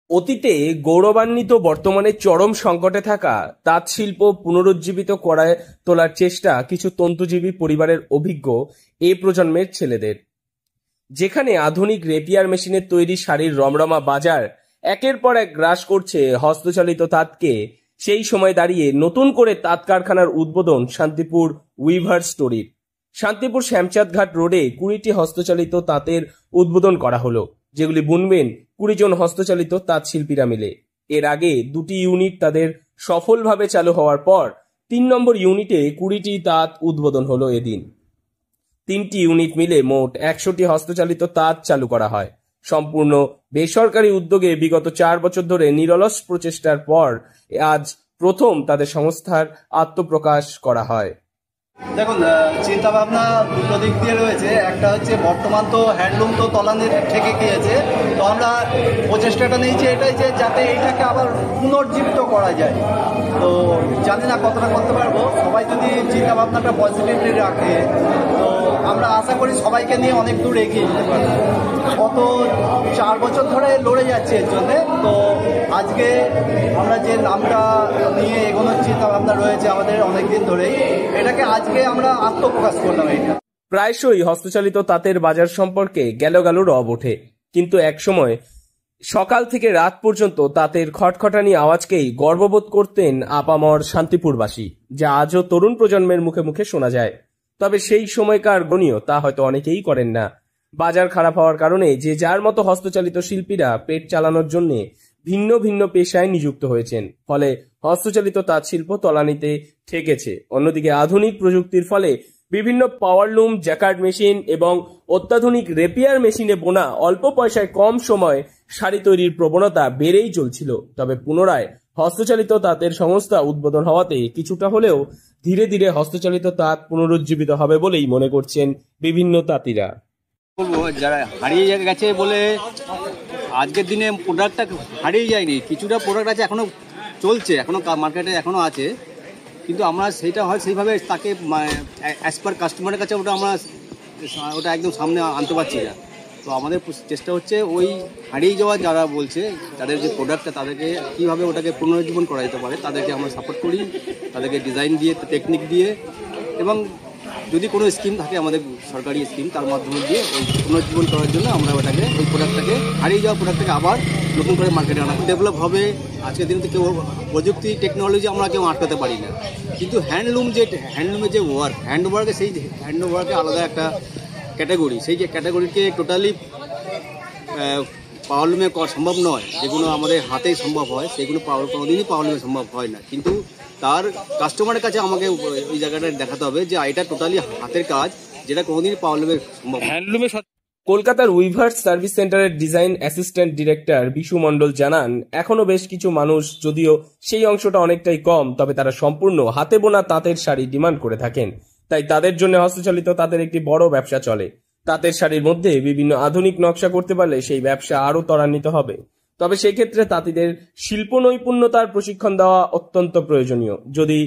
অতীতে গৌরবান্বিত বর্তমানে চরম সংকটে থাকা তাঁত শিল্প পুনরুজ্জীবিত করায় তোলার চেষ্টা কিছু তন্তুজীবী পরিবারের অভিজ্ঞ এ প্রজন্মের ছেলেদের। যেখানে আধুনিক রেপিয়ার মেশিনের তৈরি শাড়ির রমরমা বাজার একের পর এক গ্রাস করছে হস্তচালিত তাঁতকে, সেই সময় দাঁড়িয়ে নতুন করে তাঁত কারখানার উদ্বোধন শান্তিপুর উইভার স্টোরির। শান্তিপুর শ্যামচাঁদ ঘাট রোডে 20টি হস্তচালিত তাঁতের উদ্বোধন করা হলো, যেগুলি বুনবেন 20 জন হস্তচালিত তাঁত শিল্পীরা মিলে। এর আগে 2টি ইউনিট তাদের সফলভাবে চালু হওয়ার পর 3 নম্বর ইউনিটে 20টি তাঁত উদ্বোধন হলো এদিন। 3টি ইউনিট মিলে মোট 100টি হস্তচালিত তাঁত চালু করা হয়। সম্পূর্ণ বেসরকারি উদ্যোগে বিগত 4 বছর ধরে নিরলস প্রচেষ্টার পর আজ প্রথম তাদের সংস্থার আত্মপ্রকাশ করা হয়। দেখুন, চিন্তা ভাবনা দুটো দিক দিয়ে রয়েছে। একটা হচ্ছে বর্তমান তো হ্যান্ডলুম তো তলানির ঠেকে গিয়েছে, তো আমরা প্রচেষ্টাটা নিয়েছি এটাই যে যাতে এইটাকে আবার পুনর্জীবিত করা যায়। তো জানি না কতটা করতে পারবো, সবাই যদি চিন্তা ভাবনাটা পজিটিভলি রাখে তো আমরা আশা করি সবাইকে নিয়ে অনেক দূর এগিয়ে যেতে পারবো। গত 4 বছর ধরে লড়ে যাচ্ছে এর জন্যে, তো আজকে আমরা যে নামটা নিয়ে এগোনোর চিন্তা ভাবনা রয়েছে আমাদের অনেকদিন ধরেই, এটাকে আজকে আমরা আত্মপ্রকাশ করলাম। এটা প্রায়শই হস্তচালিত তাঁতের বাজার সম্পর্কে গেল রব ওঠে, কিন্তু একসময় সকাল থেকে রাত পর্যন্ত তাঁতের খটখটানি আওয়াজকেই গর্ববোধ করতেন আপামর শান্তিপুরবাসী, যা আজও তরুণ প্রজন্মের মুখে মুখে শোনা যায়। তবে সেই সময়কার গণীয় তা হয়তো অনেকেই করেন না। বাজার খারাপ হওয়ার কারণে যে যার মতো হস্তচালিত শিল্পীরা পেট চালানোর জন্য ভিন্ন ভিন্ন পেশায় নিযুক্ত হয়েছেন, ফলে হস্তচালিত তাঁত শিল্প তলানিতে ঠেকেছে। অন্যদিকে আধুনিক প্রযুক্তির ফলে বিভিন্ন পাওয়ারলুম, জ্যাকার্ড মেশিন এবং অত্যাধুনিক রেপিয়ার মেশিনে বোনা অল্প পয়সায় কম সময় শাড়ি তৈরির প্রবণতা বেড়েই চলছিল। তবে পুনরায় হস্তচালিত তাঁতের সংস্থা উদ্বোধন হওয়াতে কিছুটা হলেও ধীরে ধীরে হস্তচালিত তাঁত পুনরুজ্জীবিত হবে বলেই মনে করছেন বিভিন্ন তাঁতিরা। বলবো, যারা হারিয়ে গেছে বলে আজকের দিনে প্রোডাক্টটা হারিয়ে যায়নি, কিছুটা প্রোডাক্ট আছে এখনো চলছে, এখনো মার্কেটে এখনো আছে, কিন্তু আমরা সেইটা হয় সেইভাবে তাকে অ্যাজ পার কাস্টমারের কাছে ওটা একদম সামনে আনতে পারছি না। তো আমাদের চেষ্টা হচ্ছে ওই হারিয়ে যাওয়া যারা বলছে তাদের যে প্রোডাক্টটা, তাদেরকে কীভাবে ওটাকে পুনরুজ্জীবন করা যেতে পারে তাদেরকে আমরা সাপোর্ট করি, তাদেরকে ডিজাইন দিয়ে, টেকনিক দিয়ে, এবং যদি কোনো স্কিম থাকে আমাদের সরকারি স্কিম, তার মাধ্যমে দিয়ে ওই পুনরুজ্জীবন করার জন্য আমরা ওটাকে ওই প্রোডাক্টটাকে হারিয়ে যাওয়া প্রোডাক্টটাকে আবার নতুন করে মার্কেটে আনা, ডেভেলপ হবে। আজকের দিনে তো কেউ প্রযুক্তি টেকনোলজি আমরা কেউ আটকাতে পারি না, কিন্তু হ্যান্ডলুমের যে ওয়ার্ক, হ্যান্ডওয়ার্কে সেই হ্যান্ডওয়ার্কে আলাদা একটা ক্যাটাগরি, সেই যে ক্যাটাগরিকে টোটালি পাওয়ারলুমে করা সম্ভব নয়। যেগুলো আমাদের হাতেই সম্ভব হয় সেগুলো কোনোদিনই পাওয়ারলুমে সম্ভব হয় না, কিন্তু তার কাস্টমারের কাছে আমাকে ওই জায়গাটা দেখাতে হবে যে এটা টোটালি হাতের কাজ, যেটা কোনোদিনই পাওয়ারলুমে সম্ভব হ্যান্ডলুমে। কলকাতার উইভার্স সার্ভিস সেন্টারের ডিজাইন অ্যাসিস্ট্যান্ট ডিরেক্টর বিশু মণ্ডল জানান, এখনো বেশ কিছু মানুষ, যদিও সেই অংশটা অনেকটাই কম, তবে তারা সম্পূর্ণ হাতে বোনা তাঁতের শাড়ি ডিমান্ড করে থাকেন। তাই তাদের জন্য হস্তচালিত তাঁতের একটি বড় ব্যবসা চলে। তাঁতের শাড়ির মধ্যে বিভিন্ন আধুনিক নকশা করতে পারলে সেই ব্যবসা আরও ত্বরান্বিত হবে। তবে সেক্ষেত্রে তাঁতিদের শিল্প নৈপুণ্যতার প্রশিক্ষণ দেওয়া অত্যন্ত প্রয়োজনীয়। যদি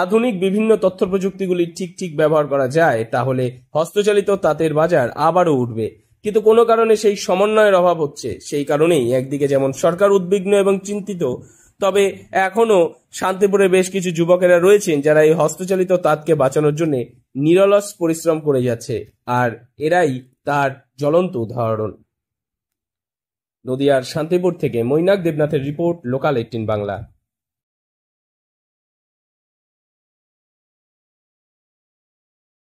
আধুনিক বিভিন্ন তথ্য প্রযুক্তিগুলি ঠিক ব্যবহার করা যায়, তাহলে হস্তচালিত তাঁতের বাজার আবারও উঠবে। কিন্তু কোনো কারণে সেই সমন্বয়ের অভাব হচ্ছে। সেই কারণেই একদিকে যেমন সরকার উদ্বিগ্ন এবং চিন্তিত, তবে এখনো শান্তিপুরে বেশ কিছু যুবকেরা রয়েছেন যারা এই হস্তচালিত তাঁতকে বাঁচানোর জন্য নিরলস পরিশ্রম করে যাচ্ছে, আর এরাই তার জ্বলন্ত উদাহরণ। নদিয়ার শান্তিপুর থেকে মৈনাক দেবনাথের রিপোর্ট, লোকাল 18 বাংলা।